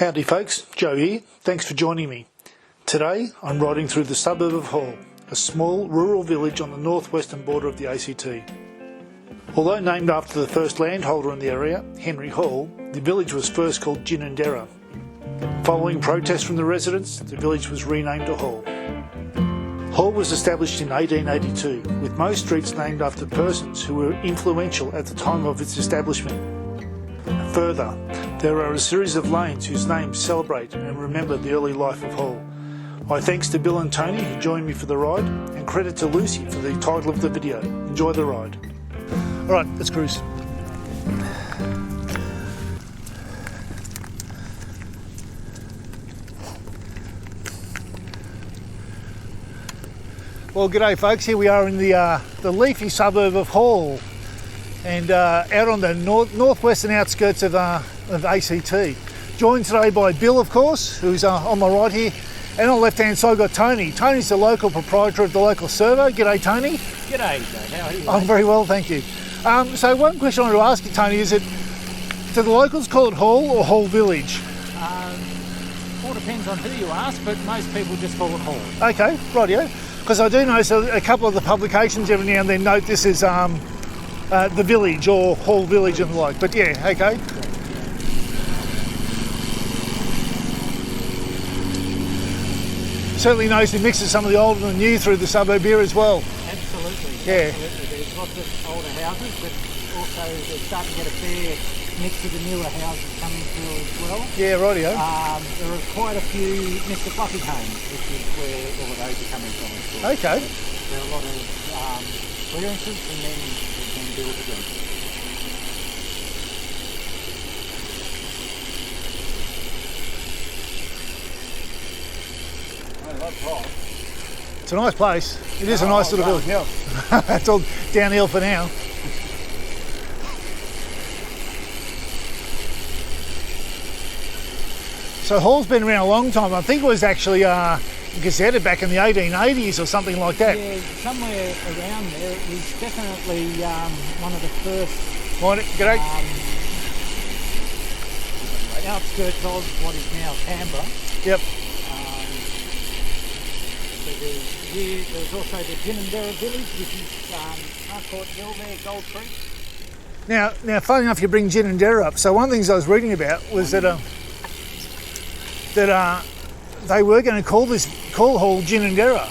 Howdy folks, Joe here. Thanks for joining me. Today I'm riding through the suburb of Hall, a small rural village on the northwestern border of the ACT. Although named after the first landholder in the area, Henry Hall, the village was first called Ginninderra. Following protests from the residents, the village was renamed to Hall. Hall was established in 1882, with most streets named after persons who were influential at the time of its establishment. Further, there are a series of lanes whose names celebrate and remember the early life of Hall. My thanks to Bill and Tony who joined me for the ride, and credit to Lucy for the title of the video. Enjoy the ride. Alright, let's cruise. Well, g'day folks, here we are in the leafy suburb of Hall, and out on the northwestern outskirts of ACT. Joined today by Bill, of course, who's on my right here, and on the left hand side I've got Tony. Tony's the local proprietor of the local servo. G'day Tony. G'day Joe, how are you? I'm very well, thank you. So one question I wanted to ask you, Tony, is it, do the locals call it Hall or Hall Village? All depends on who you ask, but most people just call it Hall. Okay, rightio. Because I do notice a couple of the publications every now and then note this is the village or Hall Village and the like, but yeah, okay. Certainly notice it mixes some of the old and the new through the suburb here as well. Absolutely. Yeah. Absolutely. There's lots of older houses, but also they're starting to get a fair mix of the newer houses coming through as well. Yeah, rightio. There are quite a few Mr. Fluffy homes, which is where all of those are coming from. Okay. So there are a lot of clearances and then built again. It's a nice place. It is a nice little village. Yeah. It's all downhill for now. So Hall's been around a long time. I think it was actually gazetted back in the 1880s or something like that. Yeah, somewhere around there. It was definitely one of the first Morning, g'day. Outskirts of what is now Canberra. Yep. So there's also the Ginninderra village, which is Harcourt Hill there, Gold Creek. Now, funny enough, you bring Ginninderra up. So one of the things I was reading about was that they were going to call Hall Ginninderra.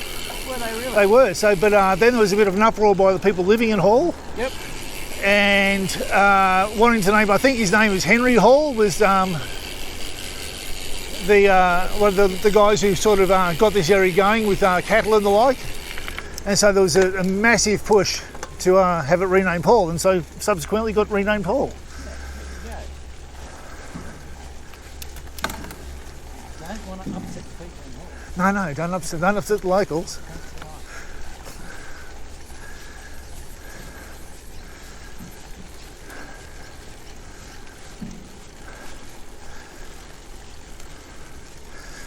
Were they really? They were. So, but then there was a bit of an uproar by the people living in Hall. Yep. And wanting to name, I think his name was Henry Hall, was one of the guys who sort of got this area going with cattle and the like. And so there was a massive push to have it renamed Hall, and so subsequently got renamed Hall. Yeah, there you go. Don't want to upset people in Hall. No, don't upset the locals.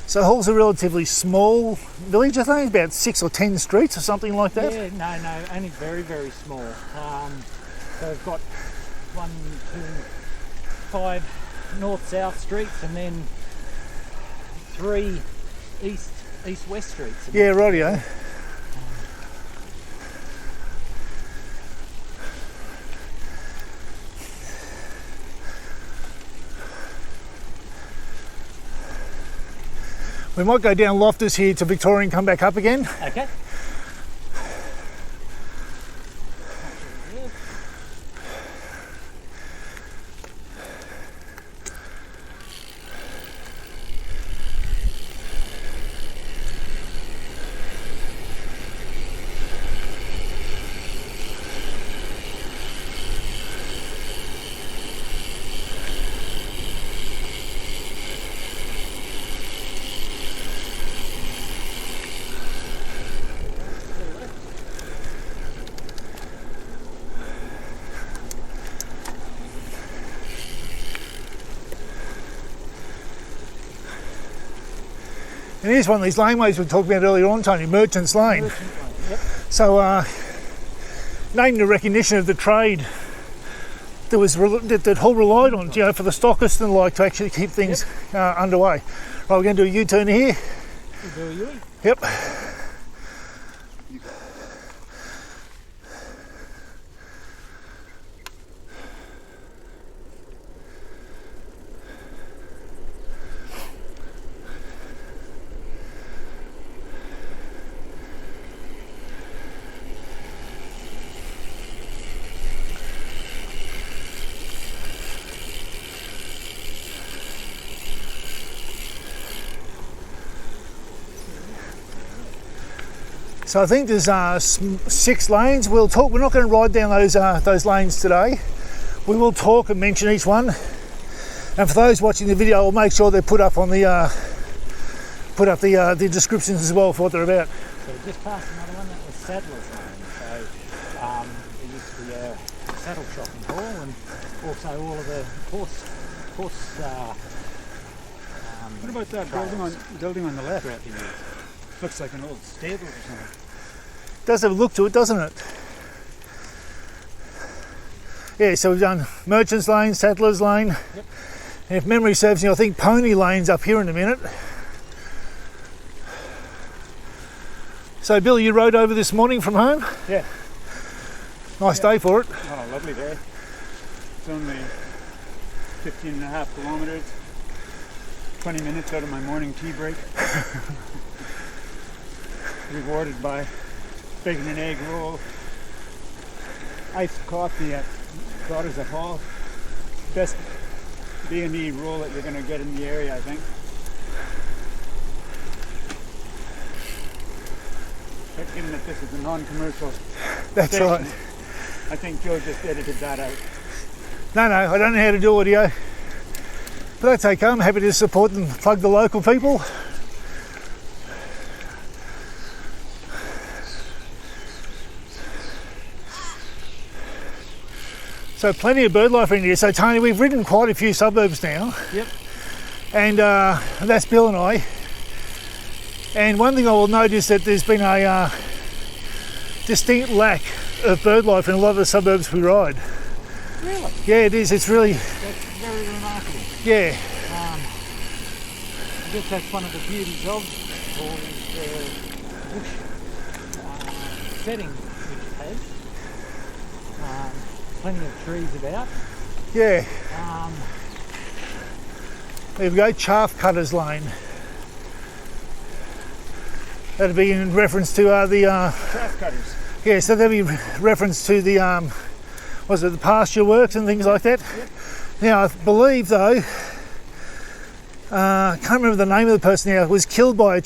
So Hall's a relatively small village, I think, about 6 or 10 streets or something like that. Yeah, no, only very, very small. So we've got 1, 2, 5 north-south streets, and then 3 east-west streets. Yeah, rightio. We might go down Loftus here to Victoria and come back up again. Okay. And here's one of these laneways we talked about earlier on, Tony, Merchants Lane. Yep. So named in recognition of the trade that was that Hull relied on, for the stockists and the like to actually keep things underway. Right, we're going to do a U-turn here. We'll do a U. Yep. So I think there's 6 lanes. We're not going to ride down those lanes today. We will talk and mention each one. And for those watching the video, I'll make sure they're put up on the the descriptions as well for what they're about. So we just passed another one that was Saddler's Lane. So there used to be a saddle shop in Hall, and also all of the horse. What about that building on the left? Throughout the years. Looks like an old stable or something. Does have a look to it, doesn't it? Yeah, so we've done Merchants Lane, Saddler's Lane. Yep. And if memory serves me, I think Pony Lane's up here in a minute. So Bill, you rode over this morning from home? Yeah. Nice day for it. Oh, lovely day. It's only 15.5 kilometres. 20 minutes out of my morning tea break. Rewarded by bacon and egg roll, iced coffee at Daughters at Hall. Best B&E roll that you're going to get in the area, I think. Given that this is a non-commercial That's station, right. I think Joe just edited that out. No, I don't know how to do audio. But that's okay, I'm happy to support and plug the local people. So plenty of bird life in here. So Tony, we've ridden quite a few suburbs now. Yep. And that's Bill and I. And one thing I will note is that there's been a distinct lack of bird life in a lot of the suburbs we ride. Really? Yeah, it is. It's really, That's very remarkable. yeah. I guess that's one of the beauties of all the bush setting which it has. Plenty of trees about. Yeah. There we go, Chaff Cutters Lane. That'd be in reference to the... Chaff cutters. Yeah, so that'd be reference to the, the pasture works and things like that? Yep. Now, I believe though, I can't remember the name of the person now, was killed by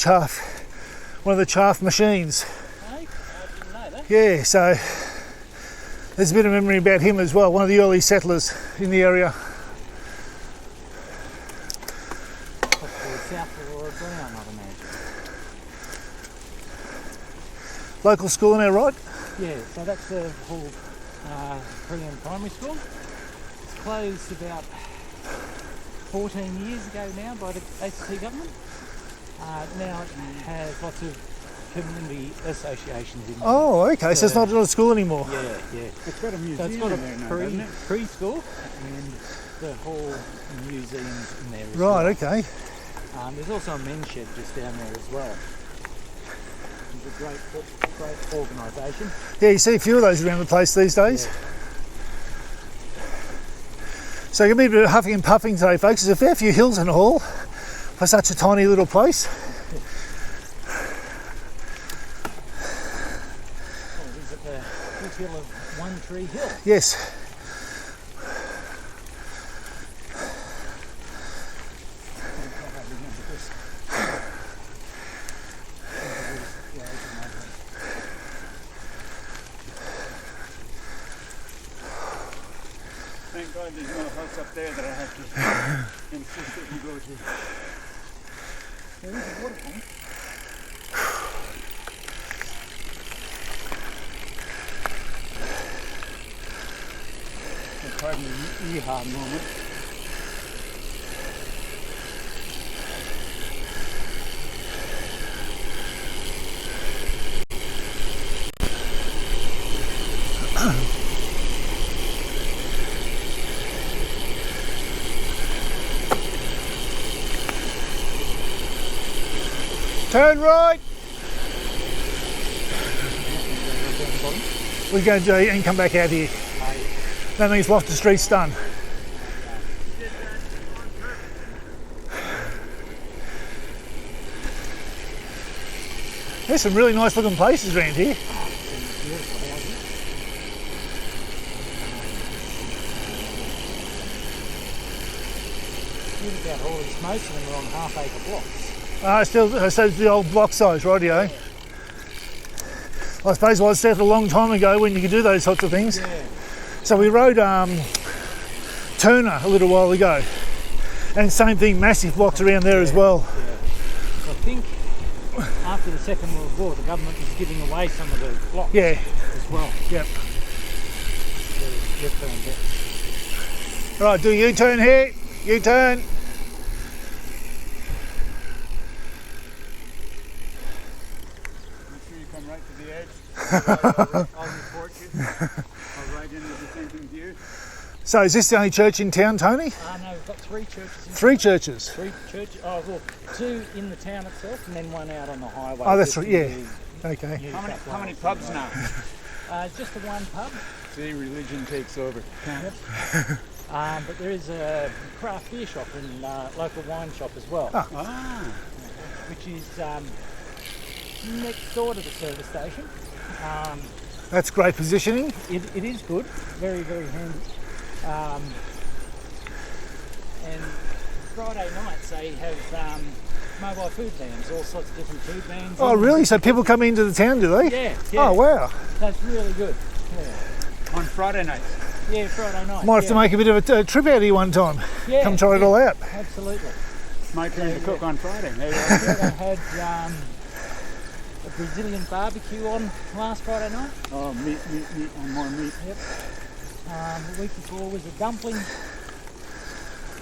one of the chaff machines. Hey, I didn't know that. Yeah, so there's a bit of memory about him as well, one of the early settlers in the area. Possibly South Aurora Brown, I'd imagine. Local school now, right? Yeah, so that's the whole pre and primary school. It's closed about 14 years ago now by the ACT government. Now it has lots of community associations in there. Oh, okay, so it's not a school anymore. Yeah. It's got a So museum it's got in there now, doesn't it? preschool and the whole museums in there as Right, well. okay. There's also a men's shed just down there as well. It's a great organisation. Yeah, you see a few of those around the place these days. Yeah. So you're going to be a bit of huffing and puffing today, folks. There's a fair few hills in the hall for such a tiny little place. Oh, is it the foothill of One Tree Hill? Yes. Thank God there's no house up there that I have to insist that you go to. There is a water pump. Pardon the yeehaw moment. Turn right. We go and come back out here. That means Loftus Street's done. There's some really nice looking places around here. About all these, most of them are on half-acre blocks. So the old block size, rightio. I suppose I was there a long time ago when you could do those sorts of things. Yeah. So we rode Turner a little while ago, and same thing, massive blocks around there as well. I think after the Second World War, the government was giving away some of those blocks as well. Yep. Yeah. Right, do a U-turn here. U-turn. Make sure you come right to the edge. I'll report you. I'll ride in with the same thing to you. So is this the only church in town, Tony? No, we've got 3 churches. Three churches? 3 churches. Oh, well, 2 in the town itself and then 1 out on the highway. Oh, that's right, yeah. Okay. How many pubs now? Just the 1 pub. See, religion takes over. Yep. But there is a craft beer shop and local wine shop as well. Which is next door to the service station. That's great positioning. It is good, very, very handy. And Friday nights they have mobile food vans, all sorts of different food vans. Oh, really? So people come into the town, do they? Yeah. Oh, wow. That's really good. Yeah. On Friday nights. Yeah, Friday night. Might have to make a bit of a trip out here one time. Yeah, Come try it all out. Absolutely. My turn to cook on Friday. Maybe They had a Brazilian barbecue on last Friday night. oh, meat, and more meat. Yep. The week before was a dumpling night,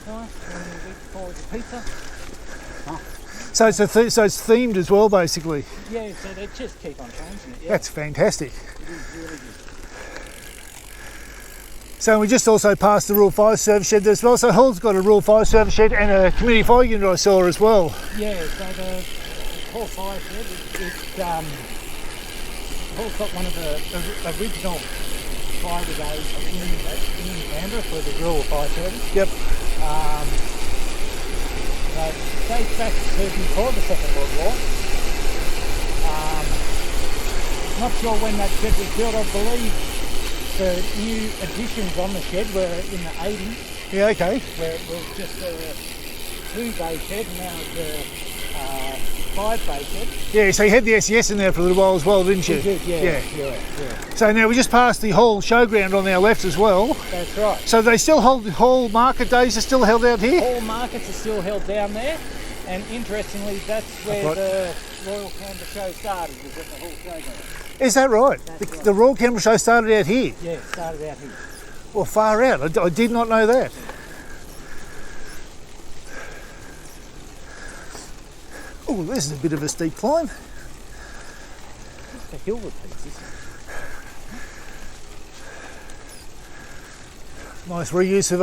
and the week before was a pizza. So it's themed as well, basically. Yeah, so they just keep on changing it. Yeah. That's fantastic. It is really good. So we just also passed the Rural Fire Service shed there as well. So Hull's got a Rural Fire Service shed and a community fire unit I saw as well. Yeah, so the Hull Fire Shed, Hull's got one of the original fire brigades in Canberra for the Rural Fire Service. Yep. It dates back to before the Second World War. Not sure when that shed was built. I believe the new additions on the shed were in the 80s, Yeah, okay. where it was just a 2-bay shed, and now it's a 5-bay shed. Yeah, so you had the SES in there for a little while as well, didn't you? We did, yeah. So now we just passed the Hall showground on our left as well. That's right. So they still hold the Hall market days are still held out here? All markets are still held down there, and interestingly, that's where the Royal Canberra show started, was at the Hall showground. Is that right? That's right. The Royal Canberra show started out here? Yeah, it started out here. Well, far out. I did not know that. Oh, this is a bit of a steep climb. The hill repeats, Nice reuse of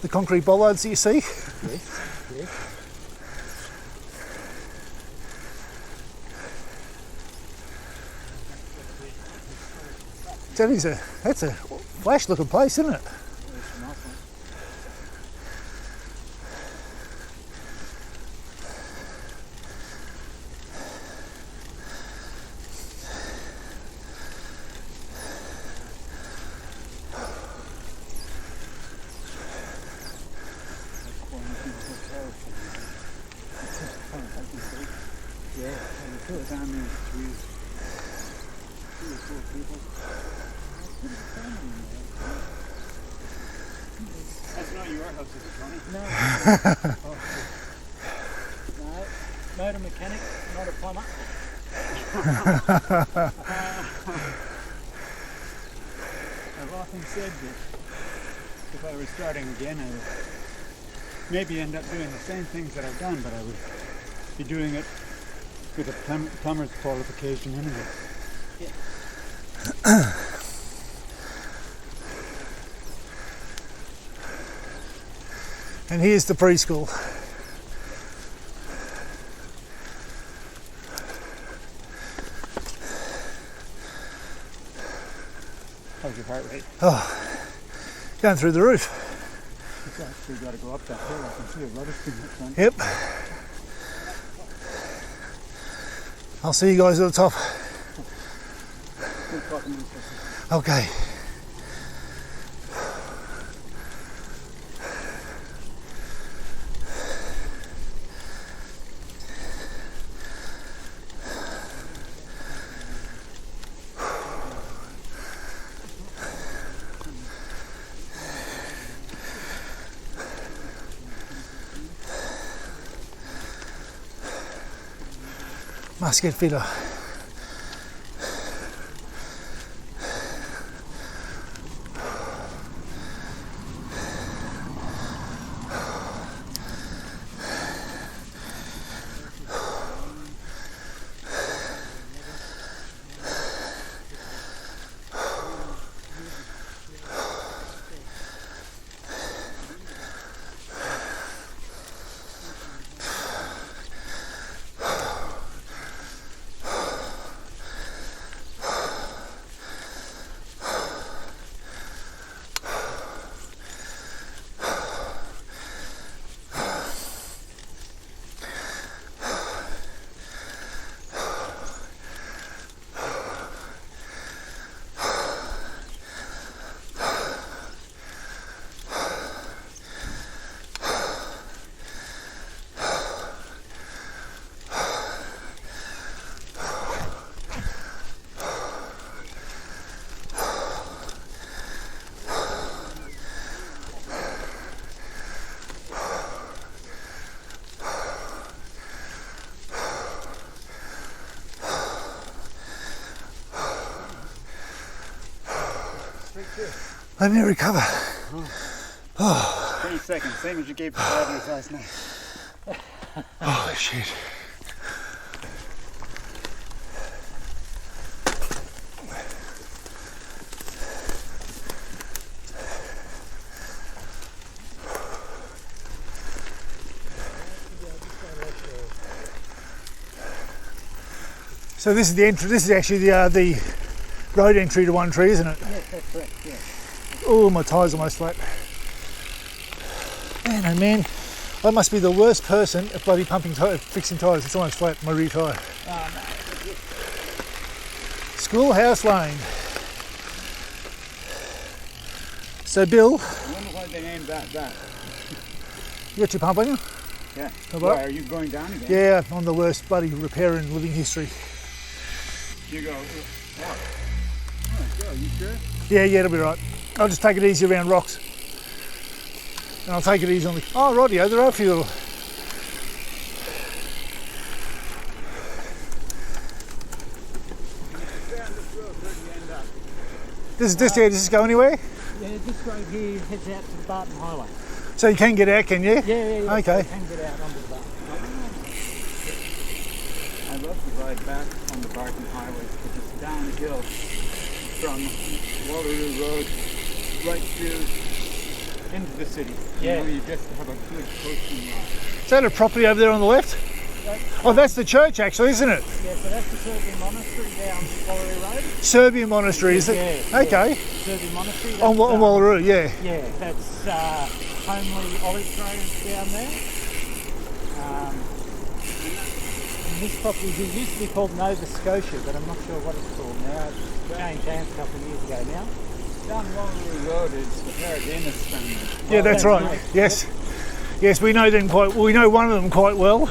the concrete bollards that you see. Yes. That's a flash looking place, isn't it? That's not your house, is it, Tony? No. No. Motor mechanic, not a plumber. I've often said that if I was starting again, I would maybe end up doing the same things that I've done, but I would be doing it with a plumber's qualification anyway. Yeah. And here's the preschool. How's your heart rate? Oh, going through the roof. It's actually got to go up that hill. I can see a rubbish bin up front. Yep. I'll see you guys at the top. We'll talk in a second. Okay. Must get fitter. Let me recover. 20 seconds, same as you gave the paddlers last night. Oh shit. So this is the entry. This is actually the road entry to One Tree, isn't it? Yes, that's correct, yes. Oh, my tyre's almost flat. Man, oh man, I must be the worst person at bloody fixing tyres. It's almost flat, my rear tyre. Oh, no. Schoolhouse Lane. So Bill, I wonder why they named that. you got your pump on you? Yeah. All Why, right. are you going down again? Yeah, I'm the worst bloody repairer in living history. You go, what? Oh, you sure? Yeah, it'll be right. I'll just take it easy around rocks. And I'll take it easy on the... Oh, rightio, there are a few little... Down this road, where do you end up? Does this go anywhere? Yeah, this road here heads out to the Barton Highway. So you can get out, can you? Yeah. Okay. You can get out onto the Barton. I love to ride back on the Barton Highway because it's down the hill from Waterloo Road right through into the city. Yeah. You know, you just have a good coasting ride. Is that a property over there on the left? Oh, that's the church actually, isn't it? Yeah, so that's the Serbian monastery down Waterloo Road. Serbian monastery, is it? Yeah. Okay. Serbian monastery. On Waterloo, yeah. Yeah, that's homely olive groves down there. And this property here used to be called Nova Scotia, but I'm not sure what it's called now. It's changed hands a couple of years ago now. Down Waterloo Road is the Parademus family. Yeah, that's right. right. Yes. Yes, we know them quite well. We know one of them quite well.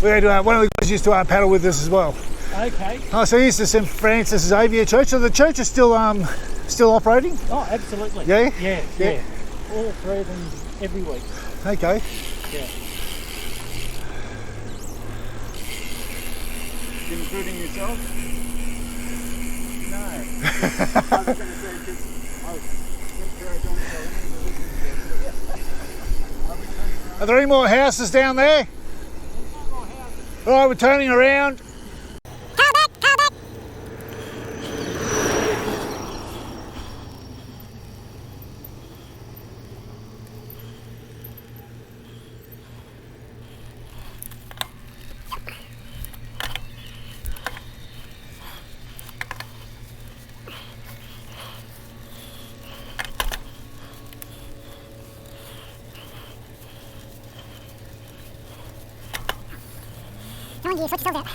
We had one of the guys used to paddle with us as well. Okay. Oh, so here's the St Francis Xavier Church. So the church is still operating? Oh, absolutely. Yeah? Yeah. All three of them every week. Okay. Yeah. Including yourself? No. I was going to say, because I'll make sure I don't tell any of the Are there any more houses down there? All right, we're turning around. behind you, sort yourself out.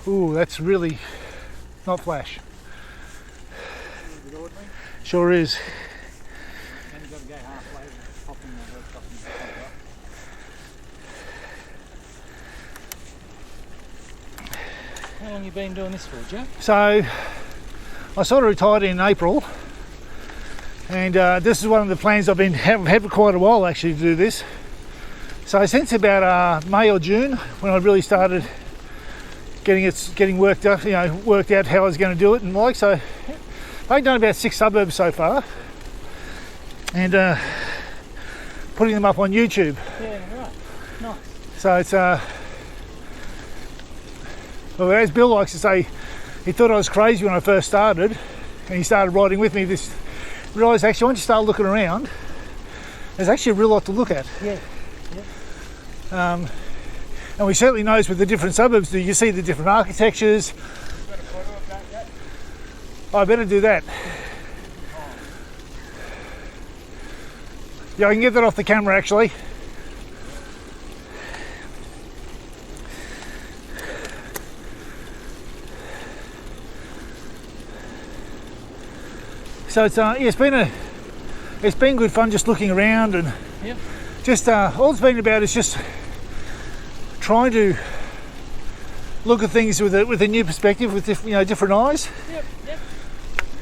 Ooh, that's really not flash. Sure is. And you've got to go halfway and pop in the workshop and pop up. How long have you been doing this for, Joe? So, I sort of retired in April, and this is one of the plans I've been had for quite a while actually to do this. So since about May or June, when I really started getting worked out, worked out how I was going to do it and like. So I've done about 6 suburbs so far, and putting them up on YouTube. Yeah, right. Nice. So it's well, as Bill likes to say, he thought I was crazy when I first started, and he started riding with me. Realised actually once you start looking around, there's actually a real lot to look at. Yeah. And we certainly notice with the different suburbs, you see the different architectures. I better do that. Yeah, I can get that off the camera actually. So it's been good fun just looking around, and Yep. just all it's been about is just trying to look at things with a new perspective, with different eyes. Yep.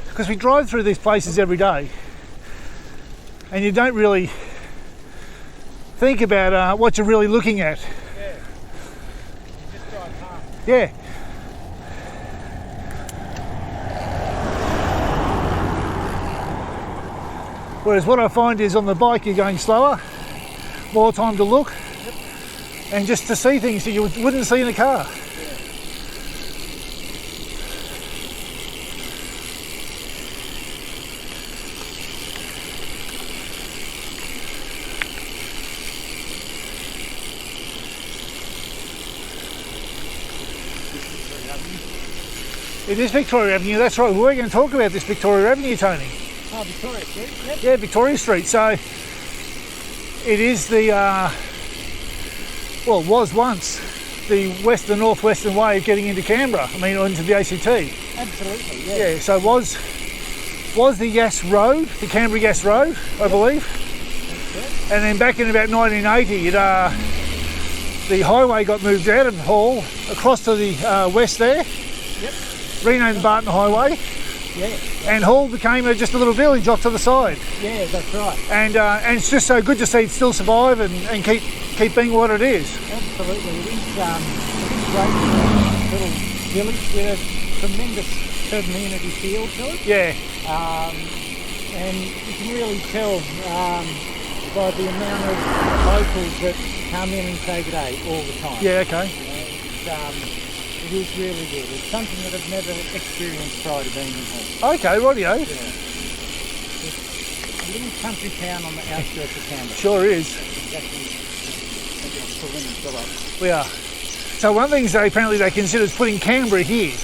Because we drive through these places every day, and you don't really think about what you're really looking at. Yeah. You just drive past. Yeah. Whereas what I find is on the bike you're going slower, more time to look, and just to see things that you wouldn't see in a car. It is Victoria Avenue, that's right. We're going to talk about this Victoria Avenue, Tony. Oh, Victoria Street, yep. Yeah, Victoria Street. So it is the, well, it was once the northwestern way of getting into Canberra, or into the ACT. Absolutely, yeah. Yeah, so was the Yass Road, the Canberra Yass Road, I believe. And then back in about 1980, the highway got moved out of Hall across to the west there. Yep. Renamed Barton Highway. Yeah. And Hall became just a little village off to the side. Yeah, that's right. And it's just so good to see it still survive and keep being what it is. Absolutely, it is great little village with a tremendous community feel to it. Yeah. And you can really tell by the amount of locals that come in and say good day all the time. Yeah, okay. It is really good. It's something that I've never experienced prior to being in Hall. Okay, rightio. Yeah. It's a little country town on the outskirts of Canberra. Sure is. Exactly. We are. So one of the things apparently they considered putting Canberra here.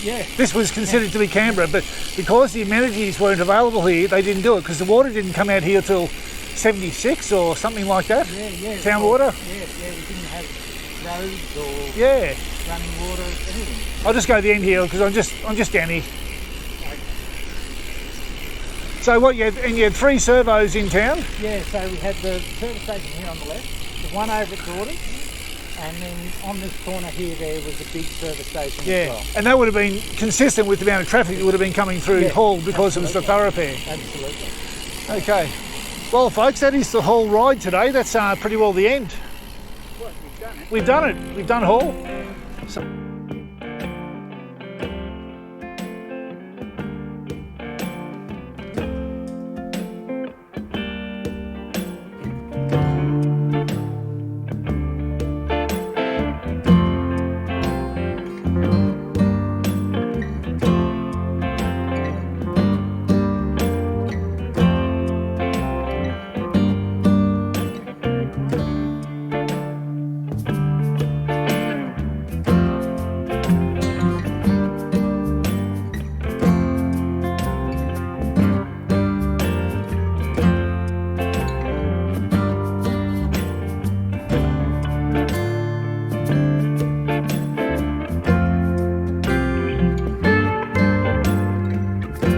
Yeah. This was considered to be Canberra, but because the amenities weren't available here, they didn't do it because the water didn't come out here till 76 or something like that. Yeah. Town water. Yeah. We didn't have roads or running water, anything. I'll just go to the end here because I'm just down here. So what you had 3 servos in town? Yeah, so we had the service station here on the left, the one over at Gordon, and then on this corner here there was a big service station as well. And that would have been consistent with the amount of traffic that would have been coming through Hall because it was the thoroughfare. Absolutely. Okay. Well folks, that is the whole ride today. That's pretty well the end. What, we've done it? We've done it. We've done Hall. So